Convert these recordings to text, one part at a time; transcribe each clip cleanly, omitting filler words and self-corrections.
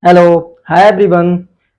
Hello, hi everyone.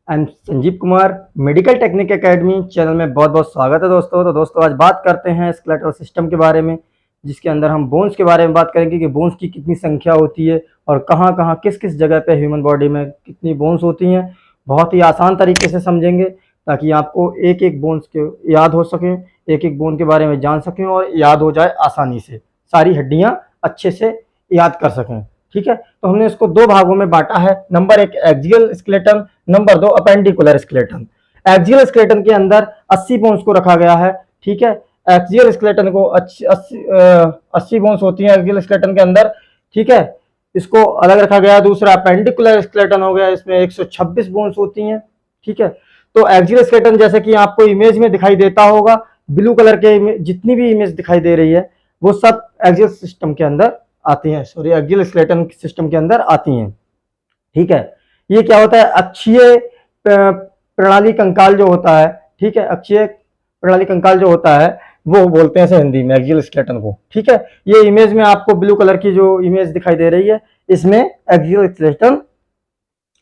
I am Sanjeev Kumar. Medical technique academy channel में बहुत बहुत स्वागत है दोस्तों। तो दोस्तों आज बात करते हैं स्केलेटल सिस्टम के बारे में, जिसके अंदर हम बोन्स के बारे में बात करेंगे कि बोन्स की कितनी संख्या होती है और कहाँ कहाँ किस किस जगह पे ह्यूमन बॉडी में कितनी बोन्स होती हैं। बहुत ही आसान तरीके से समझेंगे ताकि आपको एक एक बोन्स के याद हो सकें, एक एक बोन के बारे में जान सकें और याद हो जाए आसानी से, सारी हड्डियाँ अच्छे से याद कर सकें। ठीक है, तो हमने इसको दो भागों में बांटा है। नंबर एक एक्सियल स्केलेटन, नंबर दो अपेंडिकुलर स्केलेटन। एक्सियल स्केलेटन के अंदर 80 बोन्स को रखा गया है। ठीक है, एक्सियल स्केलेटन को 80 बोन्स होती हैं एक्सियल स्केलेटन के अंदर। ठीक है, इसको अलग रखा गया। दूसरा अपेंडिकुलर स्केलेटन हो गया, इसमें 126 बोन्स होती हैं। ठीक है, तो एक्सियल स्केलेटन जैसे कि आपको इमेज में दिखाई देता होगा, ब्लू कलर के जितनी भी इमेज दिखाई दे रही है वो सब एक्सियल सिस्टम के अंदर आती हैं, सॉरी एक्सियल स्केलेटन सिस्टम के अंदर आती हैं। ठीक है, ये क्या होता है, अक्षीय प्रणाली कंकाल जो होता है। ठीक है, अक्षीय प्रणाली कंकाल जो होता है वो बोलते हैं इसे हिंदी में एक्सियल स्केलेटन को। ठीक है, ये इमेज में आपको ब्लू कलर की जो इमेज दिखाई दे रही है इसमें एक्सियल स्केलेटन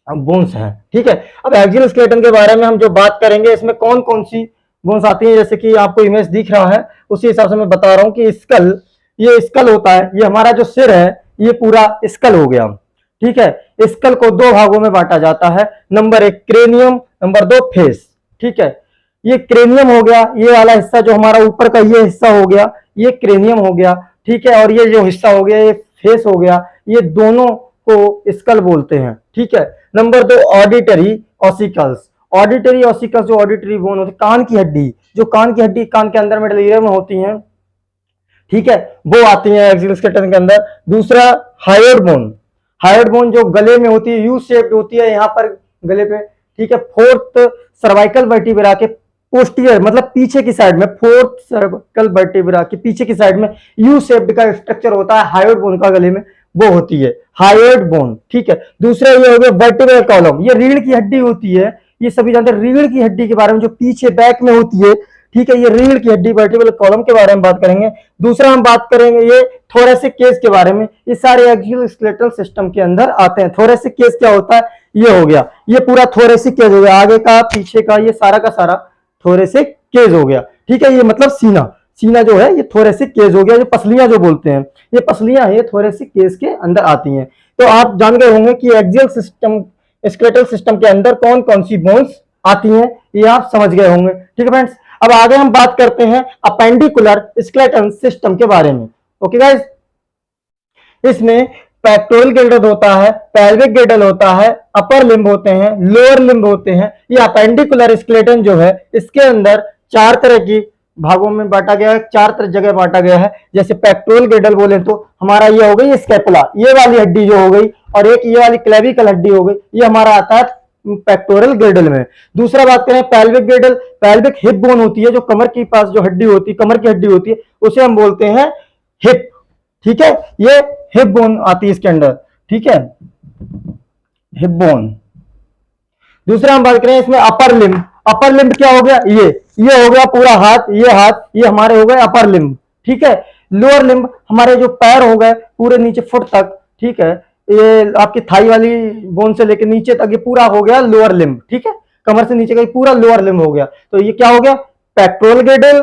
बोन्स हैं। ठीक है, अब एक्सियल स्केलेटन के बारे में हम जो बात करेंगे इसमें कौन कौन सी बोन्स आती हैं, जैसे कि आपको इमेज दिख रहा है उसी हिसाब से मैं बता रहा हूँ कि स्कल, ये स्कल होता है, ये हमारा जो सिर है ये पूरा स्कल हो गया। ठीक है, स्कल को दो भागों में बांटा जाता है। नंबर एक क्रेनियम, नंबर दो फेस। ठीक है, ये क्रेनियम हो गया, ये वाला हिस्सा जो हमारा ऊपर का ये हिस्सा हो गया, ये क्रेनियम हो गया। ठीक है, और ये जो हिस्सा हो गया ये फेस हो गया। ये दोनों को स्कल बोलते हैं। ठीक है, नंबर दो ऑडिटरी ऑसिकल्स। ऑडिटरी ऑसिकल्स जो ऑडिटरी बोन होती है, कान की हड्डी, जो कान की हड्डी कान के अंदर मिडल ईयर में होती है। ठीक है, वो आती है एक्सियल स्केलेटन के अंदर। दूसरा हायोइड बोन, हायोइड बोन जो गले में होती है, यू शेप्ड होती है यहाँ पर गले पे। ठीक है, फोर्थ सर्वाइकल वर्टिब्रा के पोस्टीरियर मतलब पीछे की साइड में, फोर्थ सर्वाइकल वर्टिब्रा के पीछे की साइड में यू शेप्ड का स्ट्रक्चर होता है हायोइड बोन का गले में, वो होती है हायोइड बोन। ठीक है, दूसरा ये हो गया वर्टिब्रल कॉलम, ये रीढ़ की हड्डी होती है। ये सभी जानते हैं रीढ़ की हड्डी के बारे में, जो पीछे बैक में होती है। ठीक है, ये रीढ़ की हड्डी वर्टिब्रल कॉलम के बारे में बात करेंगे। दूसरा हम बात करेंगे ये थोरेसिक केस के बारे में। ये सारे एक्सियल स्केलेटल सिस्टम के अंदर आते हैं। थोरेसिक केस क्या होता है, ये हो गया, ये पूरा थोरेसिक केस हो गया, आगे का पीछे का ये सारा का सारा थोरेसिक केस हो गया। ठीक है, ये मतलब सीना, सीना जो है ये थोरेसिक केस हो गया। जो पसलियां जो बोलते हैं, ये पसलियां ये थोरेसिक केस के अंदर आती हैं। तो आप जान गए होंगे कि एक्सियल सिस्टम स्केलेटल सिस्टम के अंदर कौन कौन सी बोन्स आती हैं, ये आप समझ गए होंगे। ठीक है फ्रेंड्स, अब आगे हम बात करते हैं अपेंडिकुलर स्केलेटन सिस्टम के बारे में। ओके गाइस, इसमें पेक्टोरल गिल्डल होता है, पेल्विक गिल्डल होता है, अपर लिम्ब होते हैं, लोअर लिम्ब होते हैं। ये अपेंडिकुलर स्केलेटन जो है इसके अंदर चार तरह की भागों में बांटा गया है, चार तरह जगह बांटा गया है। जैसे पेक्टोरल गिल्डल बोले तो हमारा ये हो गई स्कैपुला, ये वाली हड्डी जो हो गई, और एक ये वाली क्लेविकल हड्डी हो गई, ये हमारा आता है पेक्टोरल गिल्डल में। दूसरा बात करें पेल्विक गिल्डल, पेल्विक हिप बोन होती है, जो कमर के पास जो हड्डी होती है, कमर की हड्डी होती है, उसे हम बोलते हैं हिप। ठीक है, ये हिप बोन आती है इसके अंदर। ठीक है, हिप बोन। दूसरा हम बात करें इसमें अपर लिम्ब, अपर लिम्ब क्या हो गया, ये हो गया पूरा हाथ, ये हमारे हो गए अपर लिम्ब। ठीक है, लोअर लिम्ब हमारे जो पैर हो गए पूरे नीचे फुट तक। ठीक है, ये आपकी थाई वाली बोन से लेकर नीचे तक ये पूरा हो गया लोअर लिम्ब। ठीक है, कमर से नीचे का पूरा लोअर लिम्ब हो गया। तो ये क्या हो गया, पेक्टोरल गिल्डल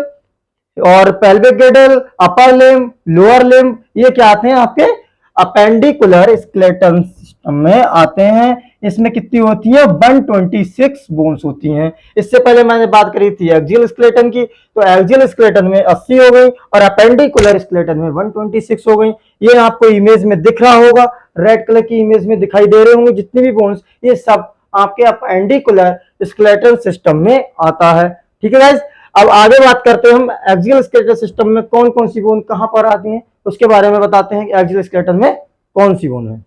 और pelvic girdle, upper limb, lower limb, ये क्या आते हैं आपके अपेंडिकुलर स्केलेटन सिस्टम में आते हैं। इसमें कितनी होती है, 126 बोन्स होती हैं। इससे पहले मैंने बात करी थी एक्सियल स्केलेटन की, तो एक्सियल स्केलेटन में 80 हो गई और अपेंडिकुलर स्केलेटन में 126 हो गई। ये आपको इमेज में दिख रहा होगा, रेड कलर की इमेज में दिखाई दे रहे होंगे जितने भी बोन्स, ये सब आपके अपेंडिकुलर स्केलेटन सिस्टम में आता है। ठीक है गाइस, अब आगे बात करते हैं हम एक्सियल स्केलेटल सिस्टम में कौन कौन सी बोन कहां पर आती हैं, उसके बारे में बताते हैं कि एक्सियल स्केलेटन में कौन सी बोन है।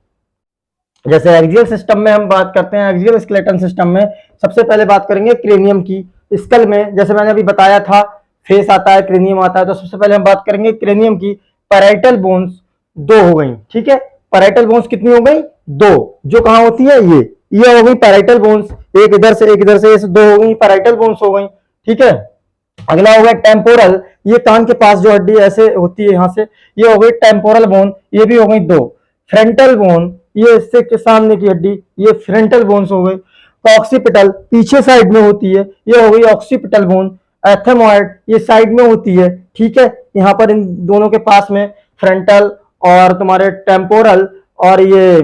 जैसे एक्सियल सिस्टम में हम बात करते हैं, एक्सियल स्केलेटन सिस्टम में सबसे पहले बात करेंगे क्रेनियम की। स्कल में जैसे मैंने अभी बताया था फेस आता है, क्रेनियम आता है, तो सबसे पहले हम बात करेंगे क्रेनियम की। पैराइटल बोन्स दो हो गई। ठीक है, पैराइटल बोन्स कितनी हो गई, दो, जो कहां होती है, ये हो गई पैराइटल बोन्स, एक इधर से एक इधर से, दो हो गई पैराइटल बोन्स हो गई। ठीक है, अगला हो गया टेम्पोरल, ये कान के पास जो हड्डी ऐसे होती है यहां से, ये हो गई टेम्पोरल बोन, ये भी हो गई दो। फ्रंटल बोन, ये इससे के सामने की हड्डी, ये फ्रंटल बोन्स हो गई। ऑक्सीपिटल पीछे साइड में होती है, ये हो गई ऑक्सीपिटल बोन। एथेमॉइड ये साइड में होती है, ठीक है। यहाँ पर इन दोनों के पास में फ्रंटल और तुम्हारे टेम्पोरल और ये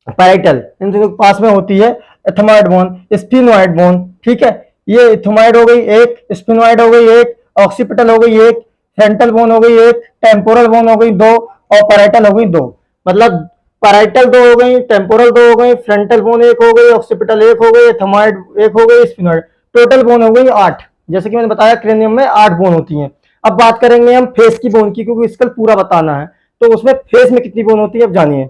पैराइटल इन दोनों के पास में होती है एथेमॉइड बोन, स्फिनोइड बोन, ठीक है। ये एथेमॉइड हो गई एक, स्फिनोइड हो गई एक, ऑक्सीपिटल हो गई एक, फ्रंटल बोन हो गई एक, टेम्पोरल बोन हो गई दो और पैराइटल हो गई दो। मतलब पैराइटल दो हो गई, टेम्पोरल दो हो गई, फ्रंटल बोन एक हो गई, ऑक्सीपिटल एक हो गई, एथेमॉइड एक हो गई, स्फिनोइड। टोटल बोन हो गई 8। जैसे कि मैंने बताया क्रेनियम में 8 बोन होती हैं। अब बात करेंगे हम फेस की बोन की, क्योंकि स्कल पूरा बताना है, तो उसमें फेस में कितनी बोन होती है अब जानिए।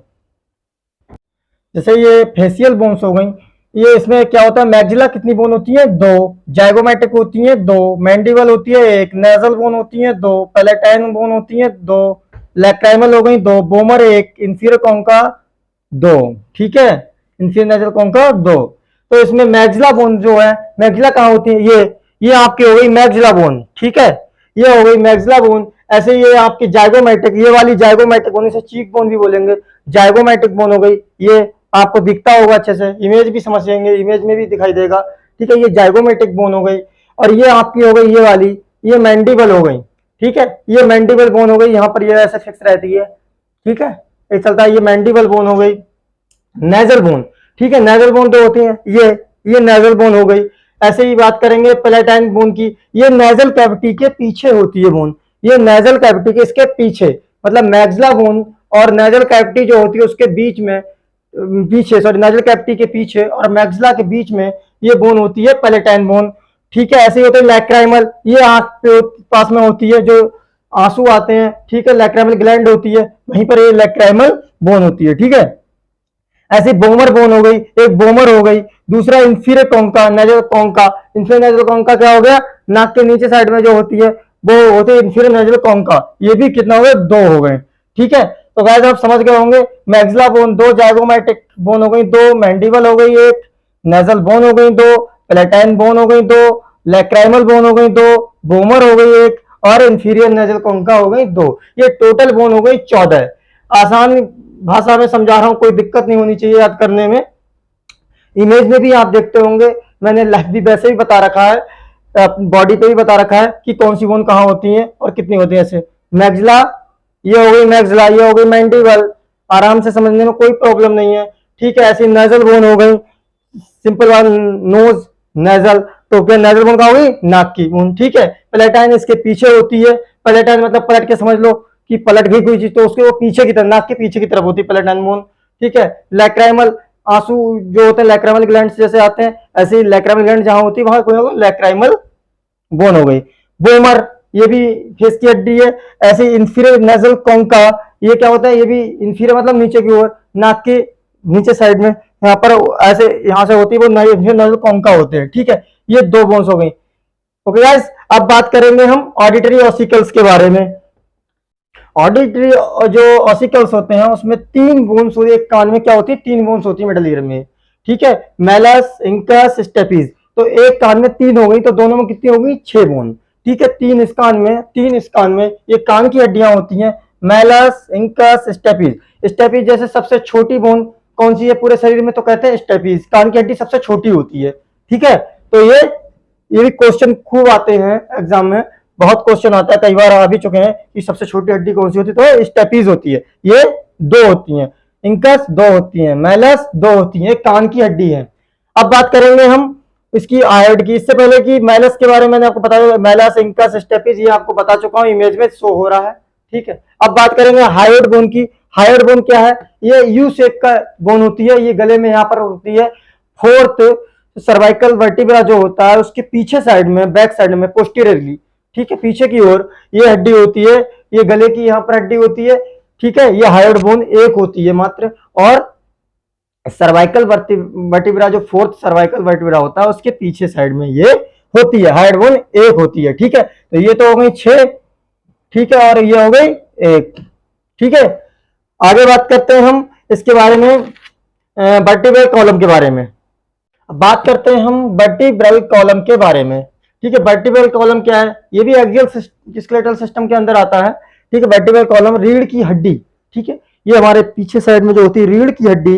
जैसे ये फेशियल बोन्स हो गई, ये इसमें क्या होता है, मैक्सिला कितनी बोन होती है 2, जाइगोमैटिक होती है 2, मैंडिबल होती है 1, नेजल बोन होती है 2, पैलेटाइन बोन होती है 2, लैक्राइमल हो गई 2, बोमर 1, इंफीरियर कॉन्का 2, ठीक है, इंफीरियर नेजल कॉन्का 2। तो इसमें मैक्सिला बोन जो है, मैक्सिला कहाँ होती है, ये आपकी हो गई मैक्सिला बोन, ठीक है, ये हो गई मैक्सिला बोन। ऐसे ये आपकी जाइगोमैटिक, ये वाली जाइगोमैटिक बोन, इसे चीक बोन भी बोलेंगे, जाइगोमैटिक बोन हो गई। ये आपको दिखता होगा अच्छे से, इमेज भी समझ लेंगे, इमेज में भी दिखाई देगा, ठीक है। ये जाइगोमैटिक बोन हो गई। और ये आपकी हो गई ये वाली, ये मैंडिबल हो गई, ठीक है, ये मैंडिबल बोन हो गई। यहाँ पर ये ऐसे फिक्स रहती है, ठीक है, ये चलता है। ये मैंडिबल बोन हो गई। नेजल बोन, ठीक है, नेजल बोन तो होती है, ये नेजल बोन हो गई। ऐसे ही बात करेंगे पैलेटाइन बोन की, ये नेजल कैविटी के पीछे होती है बोन, ये नेजल कैविटी के इसके पीछे, मतलब मैक्सिला बोन और नेजल कैविटी जो होती है उसके बीच में, पीछे सॉरी, नेजल कैविटी के पीछे और मैक्सिला के बीच में ये बोन होती है पैलेटाइन बोन, ठीक है। ऐसे ही होते हैं लैक्राइमल, ये आंख के पास में होती है, जो आंसू आते हैं, ठीक है, लैक्राइमल ग्लैंड होती है, वहीं पर ये लैक्राइमल बोन होती है, ठीक है। ऐसे बोमर बोन हो गई, एक बोमर हो गई। दूसरा inferior concha, nasal concha, inferior nasal concha क्या हो गया, नाक के नीचे साइड में जो होती है वो होती है इंफीरियर नेजल कॉन्का। ये भी कितना हो गया, 2 हो गए, ठीक है। तो गाइस आप समझ गए होंगे, मैक्सिला बोन 2, जाइगोमैटिक बोन हो गई 2, मैंडिबल हो गई 1, नेजल बोन हो गई 2, पैलेटाइन बोन हो गई 2, लैक्राइमल बोन हो गई 2, बोमर हो गई 1 और इंफीरियर नेजल कॉन्का हो गई 2। ये टोटल बोन हो गई 14। आसान भाषा में समझा रहा हूं, कोई दिक्कत नहीं होनी चाहिए याद करने में। इमेज में भी आप देखते होंगे, मैंने लाइव भी वैसे ही बता रखा है, बॉडी पे भी बता रखा है कि कौन सी बोन कहाँ होती है और कितनी होती है। ऐसे मैक्सिला, ये हो गई मैक्सिला, ये हो गई मैंडिबल, आराम से समझने में कोई प्रॉब्लम नहीं है, ठीक है। ऐसी नेजल बोन हो गई, सिंपल वन, नोज नेजल, तो क्या नेजल बोन कहाँ होगी, नाक की बोन, ठीक है। पैलेटाइन इसके पीछे होती है, पैलेटाइन मतलब पलट के समझ लो कि पलट गई कोई चीज तो उसके वो पीछे की तरफ, नाक के पीछे की तरफ होती है पैलेटाइन बोन, ठीक है। लैक्राइमल, आंसू जो होते हैं लैक्राइमल ग्लैंड जैसे आते हैं, ऐसे ही लैक्राइमल ग्लैंड जहां होती है वहां कोई होगा लैक्राइमल बोन हो गई। बोमर, ये भी फेस की हड्डी है। ऐसे इंफीरियर नेजल कॉन्का, ये क्या होता है, ये भी इंफीरियर मतलब नीचे की ओर, नाक के नीचे साइड में, यहाँ पर ऐसे यहाँ से होती है वो इंफीरियर नेजल कॉन्का होते हैं, ठीक है। ये 2 बोन्स हो गई। ओके गाइस, अब बात करेंगे हम ऑडिटरी ऑसिकल्स के बारे में। ऑडिटरी जो ऑसिकल्स होते हैं उसमें 3 बोन्स होती है, एक कान में क्या होती है, 3 बोन्स होती है मिडल ईयर में, ठीक है, मैलस, इंकस, स्टेपिस। तो एक कान में 3 हो गई, तो दोनों में कितनी हो गई, 6 बोन, ठीक है। 3 इस कान में, 3 इस कान में। ये कान की हड्डियां होती हैं, मैलस, इंकस, स्टेपिस। स्टेपिस जैसे सबसे छोटी बोन कौन सी है पूरे शरीर में, तो कहते हैं स्टेपिस, कान की हड्डी सबसे छोटी होती है, ठीक है। तो ये भी क्वेश्चन खूब आते हैं एग्जाम में, बहुत क्वेश्चन आता है, कई बार आ भी चुके हैं कि सबसे छोटी हड्डी कौन सी होती है, तो स्टेपीज होती है। ये 2 होती हैं, इंकस 2 होती हैं, मैलस 2 होती हैं, कान की हड्डी है। अब बात करेंगे हम इसकी हाइट की। इससे पहले कि मैलस के बारे में मैंने आपको बताया, मैलस, इंकस, स्टेपीज ये आपको बता चुका हूं, इमेज में शो हो रहा है, ठीक है। अब बात करेंगे हायोइड बोन की। हायोइड बोन क्या है, ये यू शेप का बोन होती है, ये गले में यहाँ पर होती है। 4th सर्वाइकल वर्टिब्रा जो होता है उसके पीछे साइड में, बैक साइड में, पोस्टीरियरली, ठीक है, पीछे की ओर ये हड्डी होती है, ये गले की यहाँ पर हड्डी होती है, ठीक है। ये हायोइड बोन एक होती है मात्र। और सर्वाइकल वर्टिब्रा जो 4th सर्वाइकल वर्टिब्रा होता है उसके पीछे साइड में ये होती है, हायोइड बोन एक होती है, ठीक है। तो ये तो हो गई 6, ठीक है, और ये हो गई 1, ठीक है। आगे बात करते हैं हम इसके बारे में, वर्टिब्रल कॉलम के बारे में। बात करते हैं हम वर्टिब्रल कॉलम के बारे में, ठीक है। वर्टिब्रल कॉलम क्या है, ये भी एक्सियल स्केलेटल सिस्टम के अंदर आता है, ठीक है। वर्टिब्रल कॉलम रीढ़ की हड्डी, ठीक है, ये हमारे पीछे साइड में जो होती है रीढ़ की हड्डी,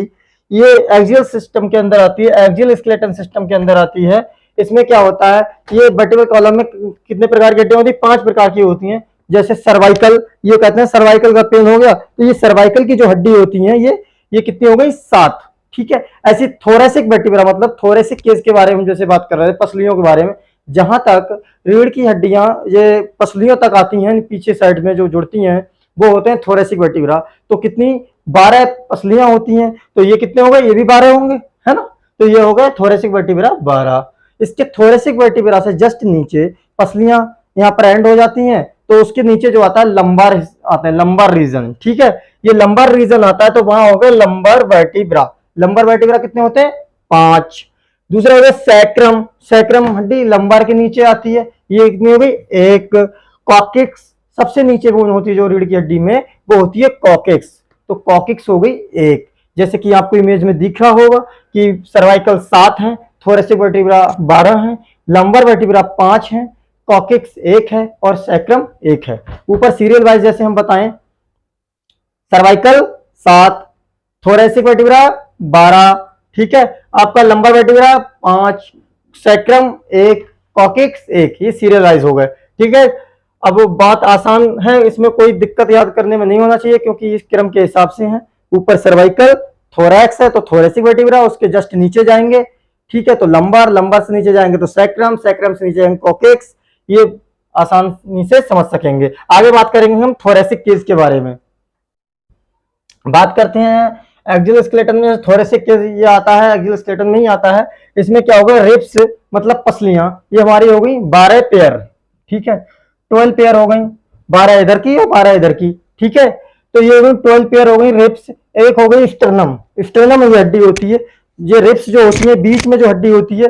ये एक्सियल सिस्टम के अंदर आती है, एक्सियल स्केलेटन सिस्टम के अंदर आती है। इसमें क्या होता है, ये वर्टिब्रल कॉलम में कितने प्रकार की हड्डियां होती है, 5 प्रकार की होती हैं। जैसे सर्वाइकल, ये कहते हैं सर्वाइकल का पेन हो गया, तो ये सर्वाइकल की जो हड्डी होती है ये कितनी हो गई, 7। ठीक है। ऐसी थोरेसिक वर्टिब्रा, मतलब थोरेसिक केस के बारे में जैसे बात कर रहे थे, पसलियों के बारे में, जहां तक रीढ़ की हड्डियां ये पसलियों तक आती हैं, पीछे साइड में जो जुड़ती हैं, वो होते हैं थोरेसिक वर्टिब्रा। तो कितनी, 12 पसलियां होती हैं, तो ये कितने हो गए, ये भी 12 होंगे, है ना। तो ये हो गए थोरेसिक वर्टिब्रा 12। इसके थोरेसिक वर्टिब्रा से जस्ट नीचे पसलियां यहाँ पर एंड हो जाती हैं, तो उसके नीचे जो आता है लंबार आता है, लंबार रीजन। ठीक है, ये लंबार रीजन आता है, तो वहां हो गए लंबार वर्टिब्रा। लंबार वर्टिब्रा कितने होते हैं, 5। दूसरा हो गया सैक्रम, सैक्रम हड्डी लंबार के नीचे आती है, ये कितनी हो गई, 1। कॉकिक्स, सबसे नीचे बोन होती है जो रीढ़ की हड्डी में, वो होती है कॉकिक्स, तो कॉकिक्स हो गई 1। जैसे कि आपको इमेज में दिख रहा होगा कि सर्वाइकल 7 है, थोरेसिक वर्टिब्रा 12 है, लंबार वर्टिब्रा 5 है, कॉकिक्स 1 है और सैक्रम 1 है। ऊपर सीरियल वाइज जैसे हम बताएं, सर्वाइकल 7, थोरेसिक वर्टिब्रा 12, ठीक है, आपका लंबार वर्टिब्रा 5, सैक्रम 1, कॉकिक्स 1, ये सीरियल वाइज हो गए। ठीक है, अब बात आसान है, इसमें कोई दिक्कत याद करने में नहीं होना चाहिए, क्योंकि इस क्रम के हिसाब से है। ऊपर सर्वाइकल, थोरैक्स है तो थोरेसिक वर्टिब्रा, उसके जस्ट नीचे जाएंगे। ठीक है, तो लंबार, लंबार से नीचे जाएंगे तो सैक्रम, सैक्रम से नीचे जाएंगे कॉकिक्स, ये आसानी से समझ सकेंगे। आगे बात करेंगे हम थोरेसिक केस के बारे में। बात करते हैं एक्सियल स्केलेटन में, थोरेसिक केस ये आता है, एक्सियल स्केलेटन में ही आता है। इसमें क्या होगा, रिब्स मतलब पसलियां, ये हमारी हो गई 12 पेयर। ठीक है, 12 पेयर हो गई, 12 इधर की और 12 इधर की। ठीक है, तो ये 12 पेयर हो गई रिब्स। एक हो गई स्टर्नम, स्टर्नम ये हड्डी होती है, ये रिब्स जो होती है बीच में जो हड्डी होती है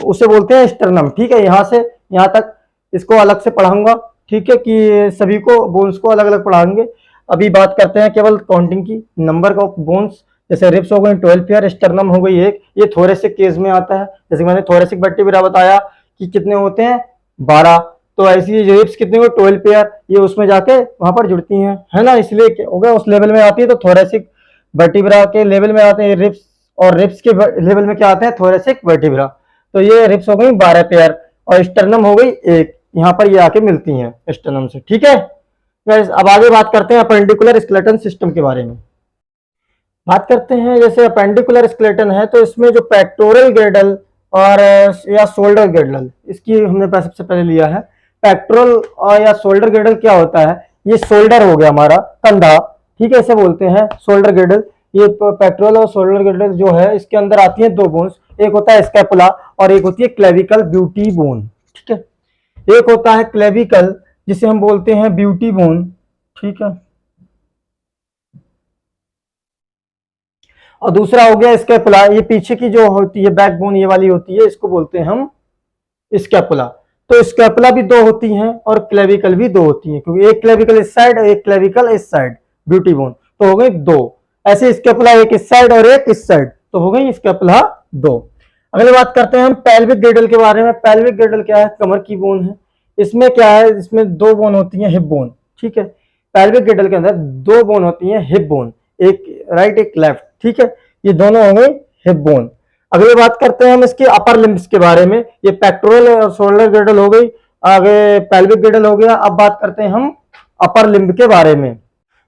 उसे बोलते हैं स्टर्नम। ठीक है, यहां से यहां तक इसको अलग से पढ़ाऊंगा। ठीक है, कि सभी को बोन्स को अलग अलग पढ़ाएंगे। अभी बात करते हैं केवल काउंटिंग की, नंबर ऑफ बोन्स। जैसे रिब्स हो गई 12 पेयर, स्टर्नम हो गई 1, ये थोरेसिक केस में आता है। जैसे मैंने थोरेसिक वर्टिब्रा बताया कि कितने होते हैं, 12, तो ऐसी रिब्स कितने हो, 12 पेयर, ये उसमें जाके वहां पर जुड़ती हैं, है ना, इसलिए हो गया उस लेवल में आती है। तो थोरेसिक वर्टिब्रा के लेवल में आते हैं रिब्स, और रिब्स के लेवल में क्या आते हैं, थोरेसिक वर्टिब्रा। तो ये रिब्स हो गई 12 पेयर और स्टर्नम हो गई 1, यहाँ पर ये आके मिलती हैं स्टर्नम से। ठीक है, अब आगे बात करते हैं अपेंडिकुलर स्केलेटन सिस्टम के बारे में। बात करते हैं, जैसे अपेंडिकुलर स्केलेटन है तो इसमें जो पेक्टोरल गिर्डल और या शोल्डर गिर्डल, इसकी हमने सबसे पहले लिया है। पेक्टोरल और या शोल्डर गिर्डल क्या होता है, ये शोल्डर हो गया हमारा कंधा। ठीक है, इसे बोलते हैं शोल्डर गिर्डल। ये पेक्टोरल और शोल्डर गिर्डल जो है, इसके अंदर आती है 2 बोन्स, एक होता है स्कैपुला और एक होती है क्लेविकल ब्यूटी बोन। ठीक है, एक होता है क्लेविकल जिसे हम बोलते हैं ब्यूटी बोन। ठीक है, और दूसरा हो गया स्कैपुला, ये पीछे की जो होती है बैकबोन ये वाली होती है, इसको बोलते हैं हम स्कैपुला। तो स्कैपुला भी 2 होती हैं और क्लेविकल भी 2 होती हैं, क्योंकि एक क्लेविकल इस साइड और एक क्लेविकल इस साइड, ब्यूटी बोन, तो हो गई 2। ऐसे स्कैपुला एक इस साइड और एक इस साइड, तो हो गई स्कैपुला 2। अगली बात करते हैं हम पेल्विक गिर्डल के बारे में। पेल्विक गिर्डल क्या है, कमर की बोन है। इसमें क्या है, इसमें 2 बोन होती हैं, हिप बोन। ठीक है, पेल्विक गिर्डल के अंदर 2 बोन होती हैं, हिप बोन, एक राइट एक लेफ्ट। ठीक है, ये दोनों हो गए हिप बोन। अगली बात करते हैं हम इसके अपर लिम्ब्स के बारे में। ये पेक्टोरल और शोल्डर गिर्डल हो गई, आगे पेल्विक गिर्डल हो गया। अब बात करते हैं हम अपर लिम्ब के बारे में।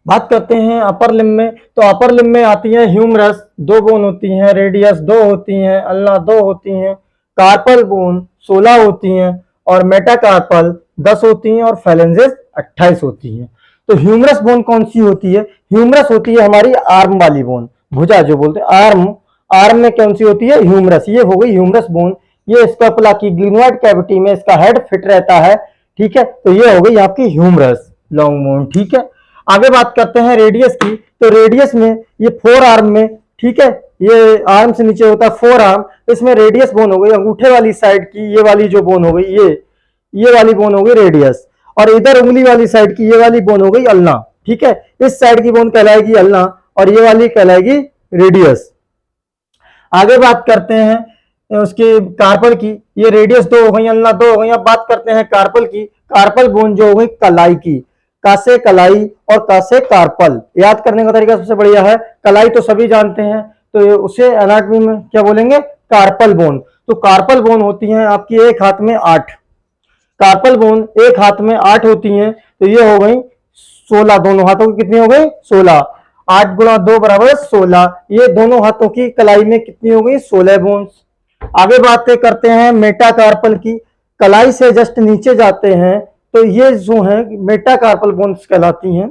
बात करते हैं अपर लिम्ब में, तो अपर लिम्ब में आती है ह्यूमरस, 2 बोन होती हैं, रेडियस 2 होती हैं, अल्ना 2 होती हैं, कार्पल बोन 16 होती हैं और मेटाकार्पल 10 होती हैं और फेलेंजेस 28 होती हैं। तो ह्यूमरस बोन कौन सी होती है, ह्यूमरस होती है हमारी आर्म वाली बोन, भुजा जो बोलते हैं, आर्म में कौन सी होती है, ह्यूमरस, ये हो गई ह्यूमरस बोन। ये स्कैपुला की ग्लिनोइड कैविटी में इसका हेड फिट रहता है। ठीक है, तो ये हो गई आपकी ह्यूमरस लॉन्ग बोन। ठीक है, आगे बात करते हैं रेडियस की, तो रेडियस में ये 4 आर्म में, ठीक है, ये आर्म से नीचे होता है 4 आर्म, इसमें रेडियस बोन हो गई, अंगूठे वाली साइड की ये वाली जो बोन हो गई, ये वाली बोन हो गई रेडियस, और इधर उंगली वाली साइड की ये वाली बोन हो गई अल्ना। ठीक है, इस साइड की बोन कहलाएगी अल्ना और ये वाली कहलाएगी रेडियस। आगे बात करते हैं उसके कार्पल की, ये रेडियस 2 हो गई, अल्ना 2 हो गई। अब बात करते हैं कार्पल की, कार्पल बोन जो हो गई कलाई की, का से कलाई और का से कार्पल। याद करने का तरीका सबसे बढ़िया है, कलाई तो सभी जानते हैं, तो उसे एनाटॉमी में क्या बोलेंगे, कार्पल बोन। तो कार्पल बोन होती है आपकी एक हाथ में 8, कार्पल बोन एक हाथ में 8 होती हैं, तो ये हो गई 16, दोनों हाथों की कितनी हो गई 16, 8 गुणा 2 बराबर 16, ये दोनों हाथों की कलाई में कितनी हो गई 16 बोन्स। आगे बातें करते हैं मेटाकार्पल की, कलाई से जस्ट नीचे जाते हैं तो ये जो है मेटाकार्पल बोन्स कहलाती हैं,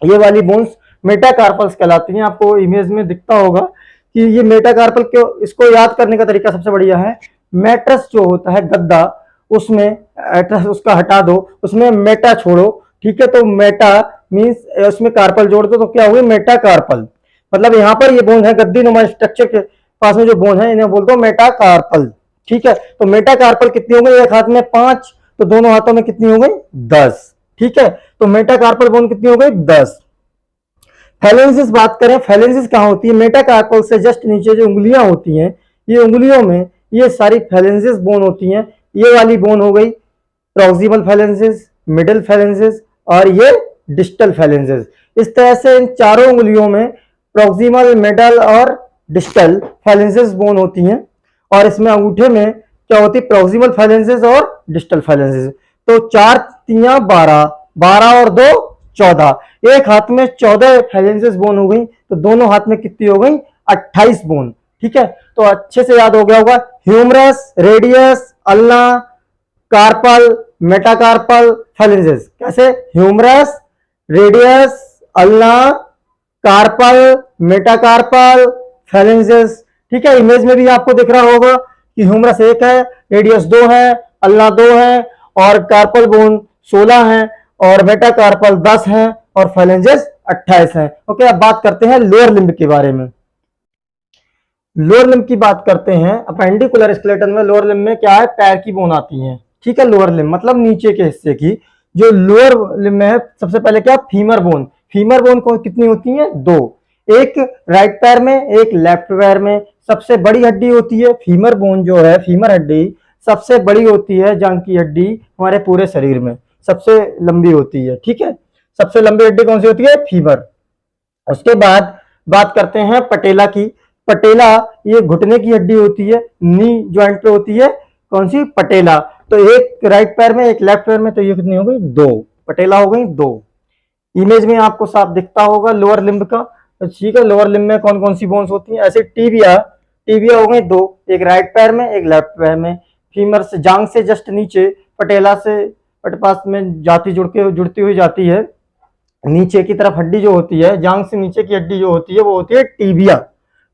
ये वाली बोन्स मेटाकार्पल्स कहलाती हैं। आपको इमेज में दिखता होगा कि ये मेटाकार्पल क्यों, इसको याद करने का तरीका सबसे बढ़िया है, मैट्रेस जो होता है गद्दा, उसमें एट्रस उसका हटा दो, उसमें मेटा छोड़ो, ठीक है, तो मेटा मीन्स उसमें कार्पल जोड़ दो तो क्या हुई मेटाकार्पल। मतलब यहाँ पर ये बोन है गद्दी नुमा स्ट्रक्चर के पास में जो बोन है इन्हें बोलते हो मेटाकार्पल, ठीक है। तो मेटाकार्पल कितनी हो गई, एक हाथ में 5 तो दोनों हाथों में कितनी हो गई 10, ठीक है। तो मेटाकार्पल बोन कितनी हो गई 10। फैलेंसिस बात करें, फैलेंसिस कहाँ होती है, मेटाकार्पल से जस्ट नीचे जो उंगलियां होती हैं, ये उंगलियों में ये सारी फैलेंसिस बोन होती हैं। ये वाली बोन हो गई प्रॉक्सिमल फैलेंसिस, मिडिल फैलेंसिस और ये डिस्टल फैलेंसिस। इस तरह से इन चारों उंगलियों में प्रॉक्सिमल, मिडल और डिस्टल फैलेंसिस बोन होती हैं, और इसमें अंगूठे में क्या होती है प्रॉक्सिमल फैलेंसिस और डिस्टल फैलेंसिस। तो 4 3 12, 12 और 2 14, एक हाथ में 14 फैलेंसिस बोन हो गई, तो दोनों हाथ में कितनी हो गई 28 बोन, ठीक है। तो अच्छे से याद हो गया होगा, humerus, radius, ulna, carpal, metacarpal, phalanges. कैसे, humerus, radius, ulna, carpal, metacarpal, phalanges, ठीक है। इमेज में भी आपको दिख रहा होगा कि ह्यूमरस 1 है, रेडियस 2 है, अल्ना 2 है और कार्पल बोन 16 है और मेटाकार्पल 10 है और फैलेंजेस 28 है। ओके, अब बात करते हैं लोअर लिम्ब के बारे में। लोअर लिम्ब की बात करते हैं, अपेंडिकुलर स्केलेटन में लोअर लिम्ब में क्या है, पैर की बोन आती है, ठीक है। लोअर लिम्ब मतलब नीचे के हिस्से की, जो लोअर लिम्ब में है सबसे पहले क्या, फीमर बोन। फीमर बोन को कितनी होती है 2, एक राइट पैर में एक लेफ्ट पैर में। सबसे बड़ी हड्डी होती है फीमर बोन, जो है फीमर हड्डी सबसे बड़ी होती है जांघ की हड्डी हमारे पूरे शरीर में, सबसे लंबी होती है, ठीक है। सबसे लंबी हड्डी कौन सी होती है, फीमर। उसके बाद बात करते हैं पटेला की। पटेला ये घुटने की हड्डी होती है, नी ज्वाइंट पे होती है, कौन सी, पटेला। तो एक राइट पैर में एक लेफ्ट पैर में, तो ये कितनी हो गई 2, पटेला हो गई 2। इमेज में आपको साफ दिखता होगा लोअर लिम्ब का, ठीक है। लोअर लिम्ब में कौन कौन सी बोन्स होती हैं, ऐसे टीबिया, टीबिया हो गई 2, एक राइट पैर में एक लेफ्ट पैर में। फीमर से जांग से जस्ट नीचे, पटेला से पटपास में जुड़ती हुई जाती है नीचे की तरफ हड्डी जो होती है, जांग से नीचे की हड्डी जो होती है वो होती है टीबिया,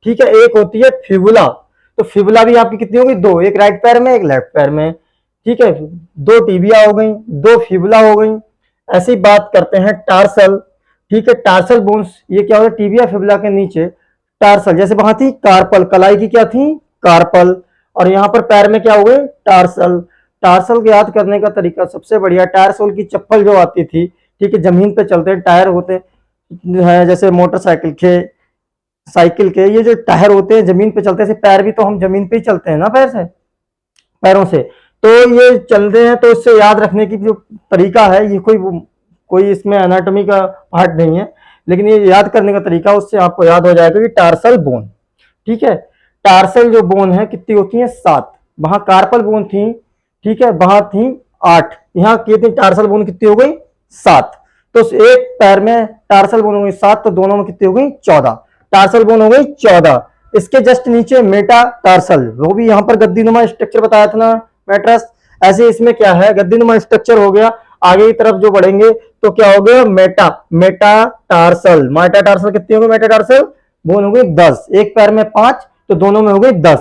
ठीक है। एक होती है फिबुला, तो फिबुला भी आपकी कितनी होगी 2, एक राइट पैर में एक लेफ्ट पैर में, ठीक है। 2 टीबिया हो गई, 2 फिबुला हो गई। ऐसी बात करते हैं टार्सल, ठीक है। टार्सल बोन्स ये क्या होता है, टीबिया फिबुला के नीचे टार्सल, जैसे वहां थी कार्पल, कलाई की क्या थी कार्पल, और यहाँ पर पैर में क्या हो गए टार्सल। टार्सल को याद करने का तरीका सबसे बढ़िया, टायरसोल की चप्पल जो आती थी, ठीक है, जमीन पे चलते हैं टायर होते हैं, जैसे मोटरसाइकिल के, साइकिल के, ये जो टायर होते हैं जमीन पे चलते हैं, पैर भी तो हम जमीन पे ही चलते हैं ना, पैरों से, तो ये चलते हैं। तो इससे याद रखने की जो तरीका है, ये कोई इसमें एनाटॉमी का पार्ट नहीं है, लेकिन ये याद करने का तरीका, उससे आपको याद हो जाएगा कि टार्सल बोन, ठीक है। टार्सल जो बोन है कितनी होती है 7, वहां कार्पल बोन थी, ठीक है, वहां थी 8, यहाँ कितनी टार्सल बोन कितनी हो गई 7। तो एक पैर में टार्सल बोन हो गई 7, तो दोनों में कितनी हो गई 14, टार्सल बोन हो गई 14। इसके जस्ट नीचे मेटा टार्सल, वो भी यहाँ पर गद्दीनुमा स्ट्रक्चर बताया था ना, मैट्रस, ऐसे इसमें क्या है गद्दीनुमा स्ट्रक्चर हो गया। आगे की तरफ जो बढ़ेंगे तो क्या हो गया मेटाटार्सल, मेटाटार्सल कितनी हो गई, मेटाटार्सल बोन हो गई 10, एक पैर में 5 तो दोनों में हो गई 10,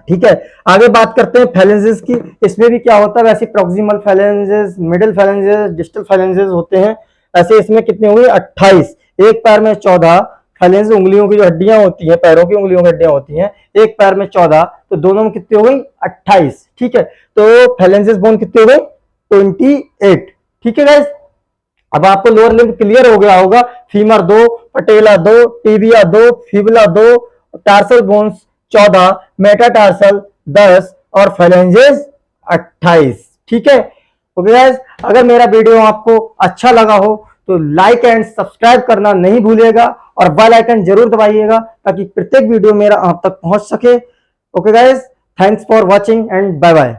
ठीक है। आगे बात करते हैं फैलेंजेस की, इसमें भी क्या होता है, वैसे proximal phalanges, middle phalanges, distal phalanges होते हैं। ऐसे इसमें कितनी हो गई 28, एक पैर में 14 फैलेंज, उंगलियों की जो हड्डियां होती हैं, पैरों की उंगलियों की हड्डियां होती हैं, एक पैर में 14 तो दोनों में कितनी हो गई 28, ठीक है। तो फैलेंजेस बोन कितनी हो गई 28, ठीक है गाइस। अब आपको लोअर लिम्ब क्लियर हो गया होगा, फीमर 2, पटेला 2, tibia 2, fibula 2, tarsal bones 14, metatarsal 10 और फैलेंजेस 28, ठीक है। ओके गाइस, अगर मेरा वीडियो आपको अच्छा लगा हो तो लाइक एंड सब्सक्राइब करना नहीं भूलिएगा और बेल आइकन जरूर दबाइएगा ताकि प्रत्येक वीडियो मेरा आप तक पहुंच सके। Okay guys, thanks for watching and bye bye.